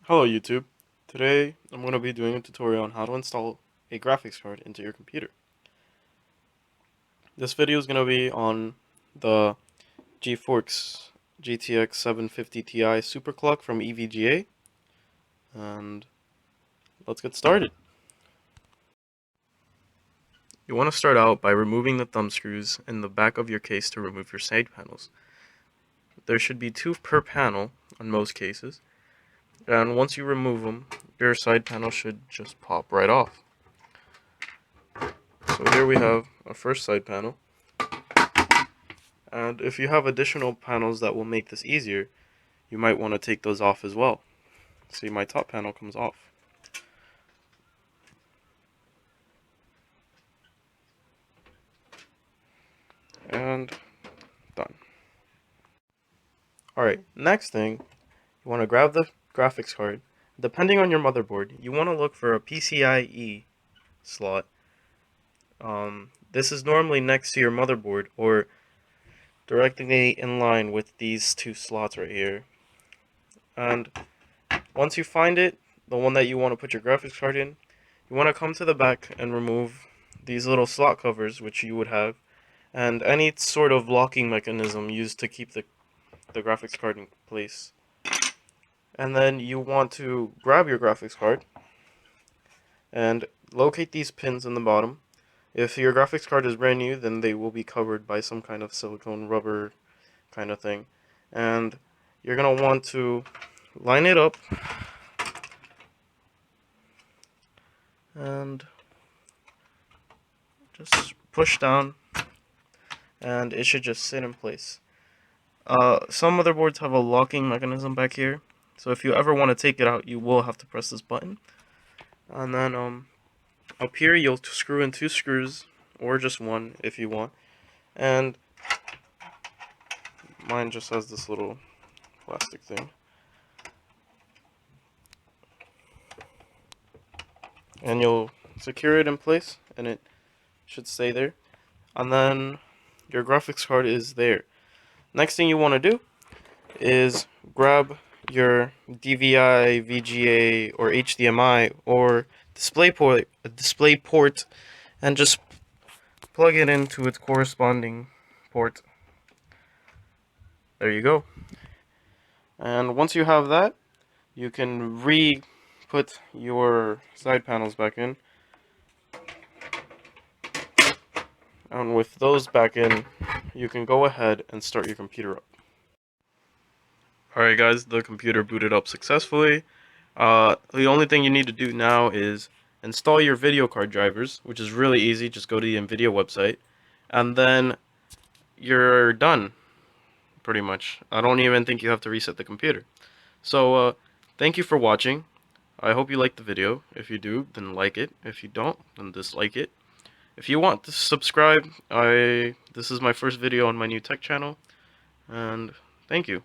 Hello YouTube. Today I'm going to be doing a tutorial on how to install a graphics card into your computer. This video is going to be on the GeForce GTX 750 Ti Superclock from EVGA, and let's get started. You want to start out by removing the thumb screws in the back of your case to remove your side panels. There should be 2 per panel on most cases, and once you remove them, your side panel should just pop right off. So here we have our first side panel, and if you have additional panels that will make this easier, you might want to take those off as well. See, my top panel comes off. And done. Alright, next thing, you want to grab the graphics card. Depending on your motherboard, you want to look for a PCIe slot. This is normally next to your motherboard or directly in line with these 2 slots right here. And once you find it, the one that you want to put your graphics card in, you want to come to the back and remove these little slot covers, which you would have, and any sort of locking mechanism used to keep the graphics card in place. And then you want to grab your graphics card and locate these pins in the bottom. If your graphics card is brand new, then they will be covered by some kind of silicone rubber kind of thing. And you're going to want to line it up and just push down, and it should just sit in place. Some motherboards have a locking mechanism back here, so if you ever want to take it out, you will have to press this button. And then up here you'll screw in 2 screws, or just 1 if you want. And mine just has this little plastic thing. And you'll secure it in place, and it should stay there. And then your graphics card is there. Next thing you want to do is grab your DVI, VGA, or HDMI, or display port, and just plug it into its corresponding port. There you go. And once you have that, you can put your side panels back in. And with those back in, you can go ahead and start your computer up. Alright guys, the computer booted up successfully. The only thing you need to do now is install your video card drivers, which is really easy. Just go to the NVIDIA website, and then you're done, pretty much. I don't even think you have to reset the computer. So, thank you for watching. I hope you liked the video. If you do, then like it. If you don't, then dislike it. If you want to subscribe, this is my first video on my new tech channel, and thank you.